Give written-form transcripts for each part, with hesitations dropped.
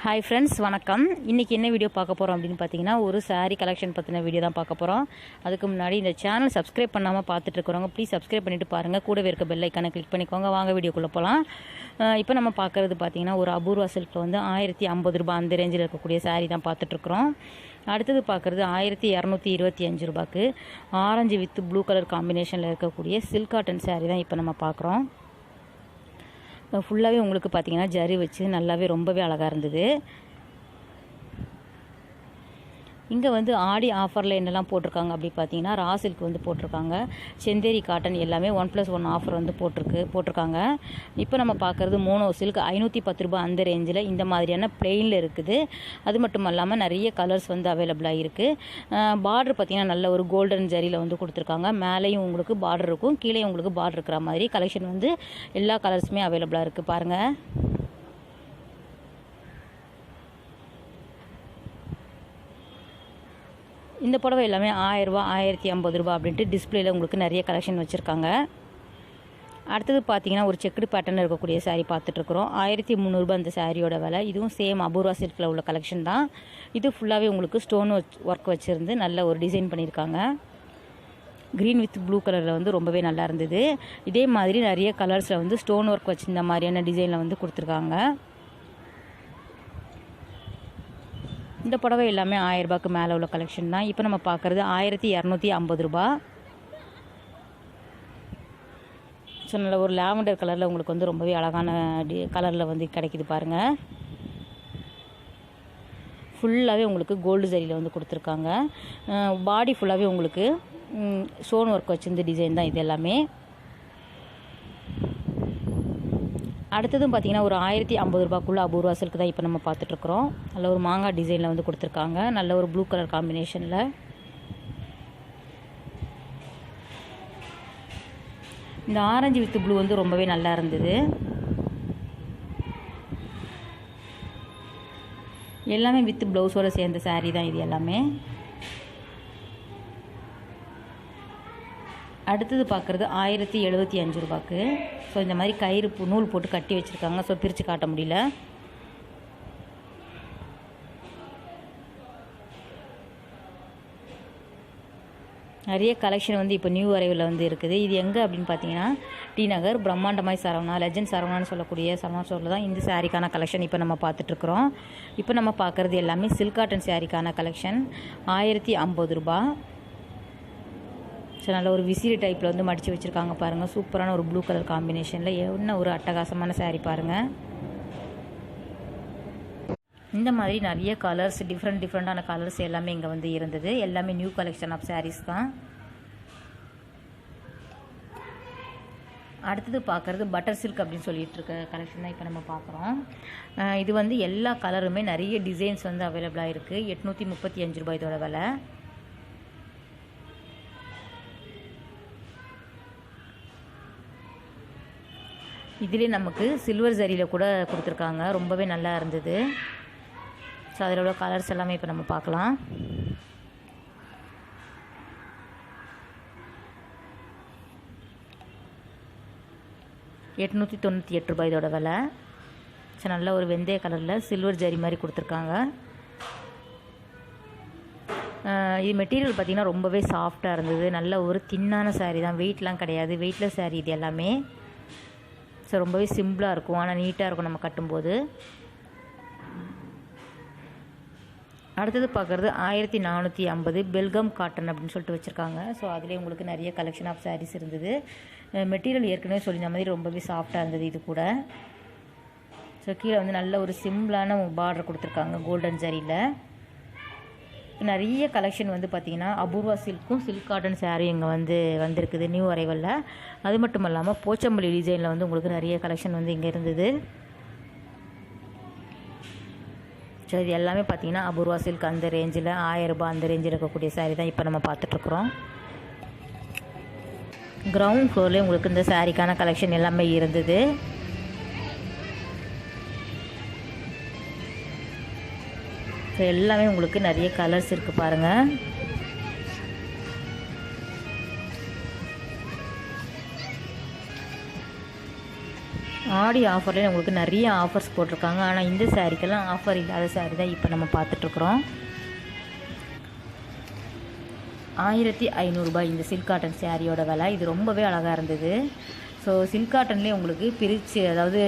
Hi friends, வணக்கம். இன்றைக்கி என்ன வீடியோ பார்க்க போகிறோம் அப்படின்னு பார்த்தீங்கன்னா, ஒரு சாரீ கலெக்ஷன் பற்றின வீடியோ தான் பார்க்க போகிறோம். அதுக்கு முன்னாடி இந்த சேனல் சப்ஸ்கிரைப் பண்ணாமல் பார்த்துட்டு இருக்கிறவங்க ப்ளீஸ் சப்ஸ்கிரைப் பண்ணிவிட்டு பாருங்கள். கூடவே இருக்க பெல் ஐக்கானை கிளிக் பண்ணிக்கோங்க. வாங்க வீடியோக்குள்ளே போகலாம். இப்போ நம்ம பார்க்குறது பார்த்தீங்கன்னா, ஒரு அபூர்வா சில்கில் வந்து 1050 ரூபாய் அந்த ரேஞ்சில் இருக்கக்கூடிய சாரீ தான் பார்த்துட்ருக்குறோம். அடுத்தது பார்க்குறது 1225 ரூபாய்க்கு ஆரஞ்சு வித் ப்ளூ கலர் காம்பினேஷனில் இருக்கக்கூடிய சில்க் காட்டன் சாரீ தான் இப்போ நம்ம பார்க்குறோம். ஃபுல்லாகவே உங்களுக்கு பார்த்தீங்கன்னா ஜரி வச்சு நல்லாவே ரொம்பவே அழகாக இருந்தது. இங்கே வந்து ஆடி ஆஃபரில் என்னெல்லாம் போட்டிருக்காங்க அப்படி பார்த்தீங்கன்னா, ரா சில்க் வந்து போட்டிருக்காங்க, செந்தேரி காட்டன் எல்லாமே 1+1 ஆஃபர் வந்து போட்டிருக்காங்க. இப்போ நம்ம பார்க்குறது மோனோ சில்க் 510 ரூபாய் அந்த ரேஞ்சில் இந்த மாதிரியான பிளெயினில் இருக்குது. அது மட்டும் இல்லாமல் நிறைய கலர்ஸ் வந்து அவைலபிளாக இருக்குது. பார்டர் பார்த்திங்கன்னா நல்ல ஒரு கோல்டன் ஜரியில் வந்து கொடுத்துருக்காங்க. மேலேயும் உங்களுக்கு பார்டர் இருக்கும், கீழே உங்களுக்கு பார்டர் இருக்கிற மாதிரி கலெக்ஷன் வந்து எல்லா கலர்ஸுமே அவைலபிளாக இருக்குது. பாருங்கள், இந்த புடவை எல்லாமே 1000 ரூபா 1050 ரூபா அப்படின்ட்டு டிஸ்பிளேயில் உங்களுக்கு நிறைய கலெக்ஷன் வச்சுருக்காங்க. அடுத்தது பார்த்தீங்கன்னா, ஒரு செக்குடு பேட்டர்னில் இருக்கக்கூடிய சாரீ பார்த்துட்ருக்குறோம். 1300 ரூபா இந்த சாரியோட விலை. இதுவும் சேம் அபூர்வா சில்கில் உள்ள கலெக்ஷன் தான். இது ஃபுல்லாகவே உங்களுக்கு ஸ்டோன் ஒர்க் வச்சுருந்து நல்ல ஒரு டிசைன் பண்ணியிருக்காங்க. க்ரீன் வித் ப்ளூ கலரில் வந்து ரொம்பவே நல்லா இருந்தது. இதே மாதிரி நிறைய கலர்ஸில் வந்து ஸ்டோன் ஒர்க் வச்சு இந்த மாதிரியான டிசைனில் வந்து கொடுத்துருக்காங்க. இந்த புடவை எல்லாமே 1000 ரூபாய்க்கு மேலே உள்ள கலெக்ஷன் தான். இப்போ நம்ம பார்க்குறது 1250 ரூபா. ஸோ நல்ல ஒரு லாவெண்டர் கலரில் உங்களுக்கு வந்து ரொம்பவே அழகான கலரில் வந்து கிடைக்கிது பாருங்கள். ஃபுல்லாகவே உங்களுக்கு கோல்டு ஜரியில் வந்து கொடுத்துருக்காங்க. பாடி ஃபுல்லாகவே உங்களுக்கு ஸ்டோன் ஒர்க் வச்சிருந்த டிசைன் தான் இது எல்லாமே. அடுத்ததும் பார்த்திங்கன்னா, ஒரு 1050 ரூபாய்க்குள்ளே அபூர்வா சில்க் தான் இப்போ நம்ம பார்த்துட்ருக்குறோம். நல்ல ஒரு மாங்காய் டிசைனில் வந்து கொடுத்துருக்காங்க, நல்ல ஒரு ப்ளூ கலர் காம்பினேஷனில். இந்த ஆரஞ்சு வித் ப்ளூ வந்து ரொம்பவே நல்லா இருந்தது. எல்லாமே வித் ப்ளவுஸோடு சேர்ந்த சாரீ தான் இது எல்லாமே. அடுத்தது பார்க்குறது 1075 ரூபாய்க்கு. ஸோ இந்த மாதிரி கயிறு நூல் போட்டு கட்டி வச்சுருக்காங்க. ஸோ பிரித்து காட்ட முடியல. நிறைய கலெக்ஷன் வந்து இப்போ நியூ அரைவில் வந்து இருக்குது. இது எங்கே அப்படின்னு பார்த்தீங்கன்னா, டி நகர் பிரம்மாண்டமாய் சரவணா லெஜண்ட் சரவணான்னு சொல்லக்கூடிய சரவணா ஸ்டோரில் தான் இந்த சாரீக்கான கலெக்ஷன் இப்போ நம்ம பார்த்துட்ருக்குறோம். இப்போ நம்ம பார்க்குறது எல்லாமே சில்க் காட்டன் சாரீக்கான கலெக்ஷன் 1050 ரூபா. ஸோ நல்ல ஒரு விசிறி டைப்பில் வந்து மடித்து வச்சுருக்காங்க பாருங்கள். சூப்பரான ஒரு ப்ளூ கலர் காம்பினேஷனில் என்ன ஒரு அட்டகாசமான சாரீ பாருங்கள். இந்த மாதிரி நிறைய கலர்ஸ் டிஃப்ரெண்ட்டான கலர்ஸ் எல்லாமே இங்கே வந்து இருந்தது. எல்லாமே நியூ கலெக்ஷன் ஆஃப் சாரீஸ் தான். அடுத்தது பார்க்குறது பட்டர் சில்க் அப்படின்னு சொல்லிட்டு இருக்க கலெக்ஷன் தான் இப்போ நம்ம பார்க்குறோம். இது வந்து எல்லா கலருமே நிறைய டிசைன்ஸ் வந்து அவைலபிளாக இருக்குது. 835 ரூபாய் இதோட விலை. இதிலே நமக்கு சில்வர் ஜரியில் கூட கொடுத்துருக்காங்க. ரொம்பவே நல்லா இருந்தது. ஸோ அதில் உள்ள கலர்ஸ் எல்லாமே இப்போ நம்ம பார்க்கலாம். ₹898 இதோட விலை. ஸோ நல்ல ஒரு வெந்தய கலரில் சில்வர் ஜரி மாதிரி கொடுத்துருக்காங்க. இது மெட்டீரியல் பார்த்திங்கன்னா ரொம்பவே சாஃப்டாக இருந்தது. நல்ல ஒரு தின்னான சாரீ தான், வெயிட்லாம் கிடையாது, வெயிட்லெஸ் சாரீ இது எல்லாமே. ஸோ ரொம்பவே சிம்பிளாக இருக்கும், ஆனால் நீட்டாக இருக்கும் நம்ம கட்டும்போது. அடுத்தது பார்க்குறது 1450 பெல்கம் காட்டன் அப்படின்னு சொல்லிட்டு வச்சுருக்காங்க. ஸோ அதிலே உங்களுக்கு நிறைய கலெக்ஷன் ஆஃப் சாரீஸ் இருந்தது. மெட்டீரியல் ஏற்கனவே சொல்லியிருந்த மாதிரி ரொம்பவே சாஃப்டாக இருந்தது இது கூட. ஸோ கீழே வந்து நல்ல ஒரு சிம்பிளான பார்டர் கொடுத்துருக்காங்க கோல்டன் ஜரியில். நிறைய கலெக்ஷன் வந்து பார்த்திங்கன்னா அபூர்வா சில்க்கும் சில்க் காட்டன் சாரீ இங்கே வந்திருக்குது நியூ அரைவலில். அது மட்டும் இல்லாமல் போச்சம்பள்ளி டிசைனில் வந்து உங்களுக்கு நிறைய கலெக்ஷன் வந்து இங்கே இருந்தது. ஸோ இது எல்லாமே பார்த்திங்கன்னா அபூர்வா சில்க் அந்த ரேஞ்சில் 1000 ரூபாய் அந்த ரேஞ்சில் இருக்கக்கூடிய சாரீ தான் இப்போ நம்ம பார்த்துட்ருக்குறோம். கிரவுண்ட் ஃப்ளோர்லேயே உங்களுக்கு இந்த சாரீக்கான கலெக்ஷன் எல்லாமே இருந்தது. ஸோ எல்லாமே உங்களுக்கு நிறைய கலர்ஸ் இருக்குது பாருங்கள். ஆடி ஆஃபர்லேயே உங்களுக்கு நிறைய ஆஃபர்ஸ் போட்டிருக்காங்க. ஆனால் இந்த சாரீக்கெல்லாம் ஆஃபர் இல்லாத சாரீ தான் இப்போ நம்ம பார்த்துட்ருக்குறோம். 1500 ரூபாய் இந்த சில்க் காட்டன் சாரியோட விலை. இது ரொம்பவே அழகாக இருந்தது. ஸோ சில்க் காட்டன்லேயே உங்களுக்கு பிரித்து, அதாவது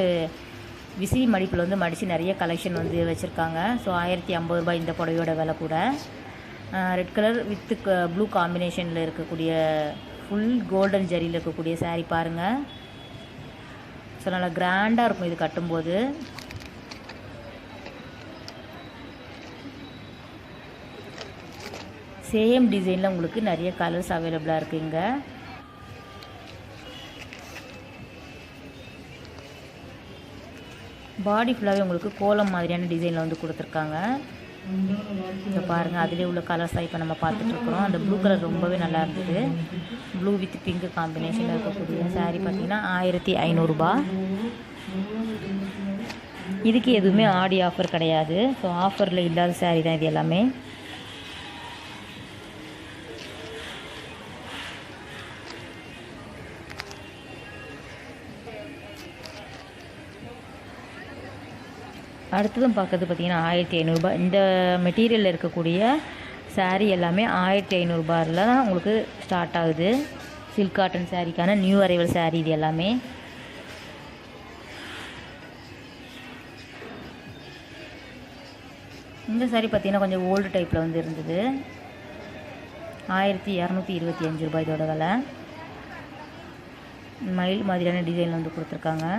விசிறி மடிப்பில் வந்து மடித்து நிறைய கலெக்ஷன் வந்து வச்சுருக்காங்க. ஸோ 1050 ரூபாய் இந்த புடவையோட விலை கூட. ரெட் கலர் வித் ப்ளூ காம்பினேஷனில் இருக்கக்கூடிய ஃபுல் கோல்டன் ஜரியில் இருக்கக்கூடிய சாரீ பாருங்கள். ஸோ நல்லா கிராண்டாக இருக்கும் இது கட்டும்போது. சேம் டிசைனில் உங்களுக்கு நிறைய கலர்ஸ் அவைலபிளாக இருக்குது இங்கே. பாடி ஃபுல்லாகவே உங்களுக்கு கோலம் மாதிரியான டிசைனில் வந்து கொடுத்துருக்காங்க. இப்போ பாருங்கள், அதிலே உள்ள கலர்ஸ் தான் இப்போ நம்ம பார்த்துட்ருக்குறோம். அந்த ப்ளூ கலர் ரொம்பவே நல்லா இருந்தது. ப்ளூ வித் பிங்க் காம்பினேஷனில் இருக்கக்கூடிய சாரீ பார்த்திங்கன்னா 1500 ரூபாய். இதுக்கு எதுவுமே ஆடி ஆஃபர் கிடையாது. ஸோ ஆஃபரில் இல்லாத சாரீ தான் இது எல்லாமே. அடுத்ததும் பார்க்குறது பார்த்திங்கன்னா 1500 ரூபாய். இந்த மெட்டீரியலில் இருக்கக்கூடிய சாரீ எல்லாமே 1500 ரூபாயில் தான் உங்களுக்கு ஸ்டார்ட் ஆகுது. சில்க் காட்டன் சாரீக்கான நியூ அரைவல் சாரீ இது எல்லாமே. இந்த சாரீ பார்த்திங்கன்னா கொஞ்சம் ஓல்டு டைப்பில் வந்து இருந்தது. 1225 ரூபாய் இதோட விலை. மயில் மாதிரியான டிசைன் வந்து கொடுத்துருக்காங்க.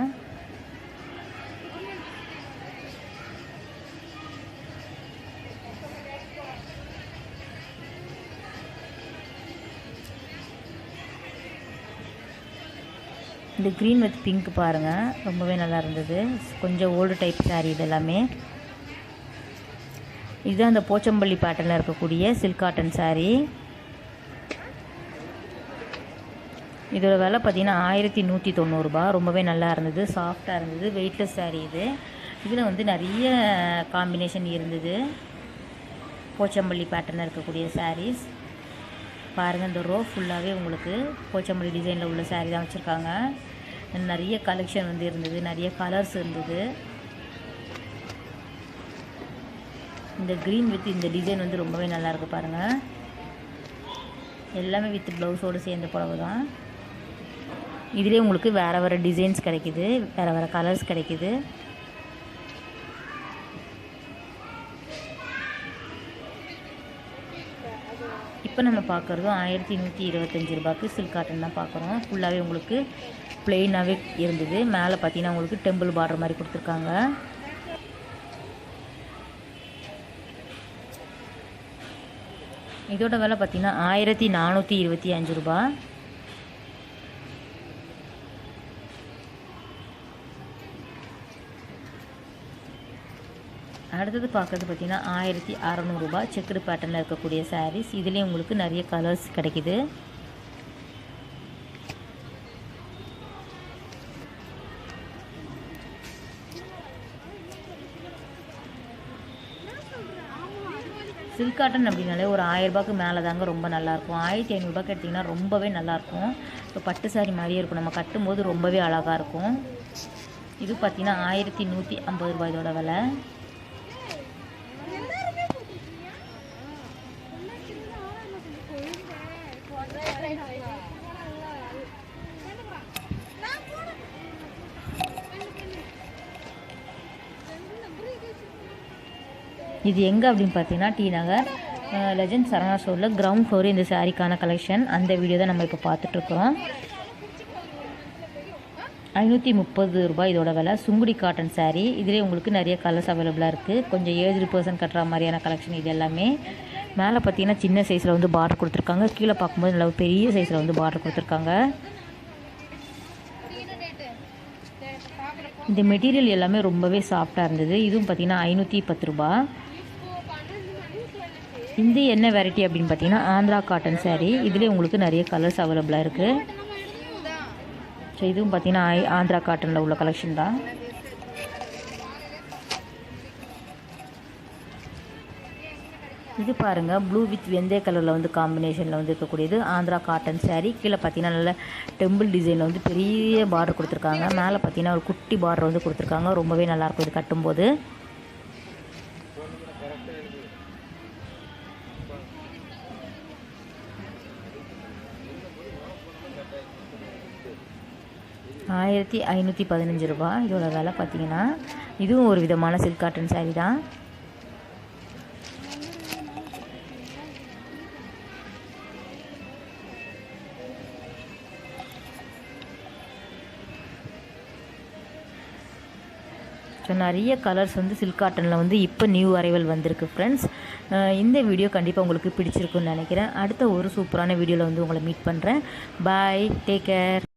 இந்த க்ரீன் வித் பிங்க் பாருங்கள், ரொம்பவே நல்லா இருந்தது. கொஞ்சம் ஓல்டு டைப் சாரீ இது எல்லாமே. இதுதான் அந்த போச்சம்பள்ளி பேட்டர்னில் இருக்கக்கூடிய சில்க் காட்டன் சாரீ. இதோட விலை பார்த்திங்கன்னா 1190 ரூபாய். ரொம்பவே நல்லா இருந்தது, சாஃப்டாக இருந்தது, வெயிட்லெஸ் சாரீ இது. இதில் வந்து நிறைய காம்பினேஷன் இருந்தது. போச்சம்பள்ளி பேட்டர்னில் இருக்கக்கூடிய சாரீஸ் பாருங்கள். இந்த ரோ ஃபுல்லாகவே உங்களுக்கு போச்சம்பள்ளி டிசைனில் உள்ள சாரீ தான் வச்சுருக்காங்க. நிறைய கலெக்ஷன் வந்து இருந்தது, நிறைய கலர்ஸ் இருந்தது. இந்த க்ரீன் வித் இந்த டிசைன் வந்து ரொம்பவே நல்லாயிருக்கு பாருங்கள். எல்லாமே வித் ப்ளவுஸோடு சேர்ந்த புடவை தான். இதிலே உங்களுக்கு வேறு வேறு டிசைன்ஸ் கிடைக்கிது, வேறு வேறு கலர்ஸ் கிடைக்கிது. இப்போ நம்ம பார்க்குறதும் 1125 ரூபாய்க்கு சில்க் காட்டன் தான் பார்க்குறோம். ஃபுல்லாகவே உங்களுக்கு பிளெயினாகவே இருந்தது. மேலே பார்த்தீங்கன்னா உங்களுக்கு டெம்பிள் பார்டர் மாதிரி கொடுத்துருக்காங்க. இதோட விலை பார்த்தீங்கன்னா 1425 ரூபாய். அடுத்தது பார்க்குறது பார்த்திங்கன்னா 1600 ரூபாய். செக்குடு பேட்டர்னில் இருக்கக்கூடிய சாரீஸ். இதுலேயும் உங்களுக்கு நிறைய கலர்ஸ் கிடைக்கிது. சில்க் காட்டன் அப்படின்னாலே ஒரு 1000 ரூபாய்க்கு மேலே தாங்க ரொம்ப நல்லாயிருக்கும். 1500 ரூபாய்க்கு எடுத்திங்கன்னா ரொம்பவே நல்லாயிருக்கும். இப்போ பட்டு சாரி மாதிரியே இருக்கும், நம்ம கட்டும்போது ரொம்பவே அழகாக இருக்கும். இது பார்த்திங்கன்னா 1150 ரூபாய் இதோட விலை. இது எங்கே அப்படின்னு பார்த்தீங்கன்னா டி நகர் லெஜண்ட் சரவணா ஸ்டோரில் கிரவுண்ட் ஃப்ளோர் இந்த சாரீக்கான கலெக்ஷன். அந்த வீடியோ தான் நம்ம இப்போ பார்த்துட்ருக்குறோம். 530 ரூபாய் இதோட விலை. சுங்குடி காட்டன் சாரீ. இதிலே உங்களுக்கு நிறைய கலர்ஸ் அவைலபிளாக இருக்குது. கொஞ்சம் ஏஜ்டு பர்சன் கட்டுற மாதிரியான கலெக்ஷன் இது எல்லாமே. மேலே பார்த்தீங்கன்னா சின்ன சைஸில் வந்து பார்டர் கொடுத்துருக்காங்க. கீழே பார்க்கும்போது நல்லா பெரிய சைஸில் வந்து பார்டர் கொடுத்துருக்காங்க. இந்த மெட்டீரியல் எல்லாமே ரொம்பவே சாஃப்டாக இருந்தது. இதுவும் பார்த்திங்கன்னா 510 ரூபாய். இந்த என்ன வெரைட்டி அப்படின்னு பார்த்தீங்கன்னா ஆந்திரா காட்டன் சாரீ. இதிலே உங்களுக்கு நிறைய கலர்ஸ் அவைலபிளாக இருக்குது. ஸோ இதுவும் பார்த்திங்கன்னா ஆந்திரா காட்டனில் உள்ள கலெக்ஷன் தான். இது பாருங்கள் ப்ளூ வித் வெந்தய கலரில் வந்து காம்பினேஷனில் வந்து இருக்கக்கூடியது ஆந்திரா காட்டன் saree. கீழே பார்த்தீங்கன்னா நல்ல டெம்பிள் டிசைனில் வந்து பெரிய பார்டர் கொடுத்துருக்காங்க. மேலே பார்த்தீங்கன்னா ஒரு குட்டி பார்டர் வந்து கொடுத்துருக்காங்க. ரொம்பவே நல்லாயிருக்கும் இது கட்டும்போது. ₹1515 இதோட விலை பார்த்தீங்கன்னா. இதுவும் ஒரு விதமான சில்க் காட்டன் saree தான். ஸோ நிறைய கலர்ஸ் வந்து சில்க் காட்டனில் வந்து இப்போ நியூ அரைவல் வந்திருக்கு ஃப்ரெண்ட்ஸ். இந்த வீடியோ கண்டிப்பாக உங்களுக்கு பிடிச்சிருக்குன்னு நினைக்கிறேன். அடுத்த ஒரு சூப்பரான வீடியோவில் வந்து உங்களை மீட் பண்ணுறேன். பாய், டேக் கேர்.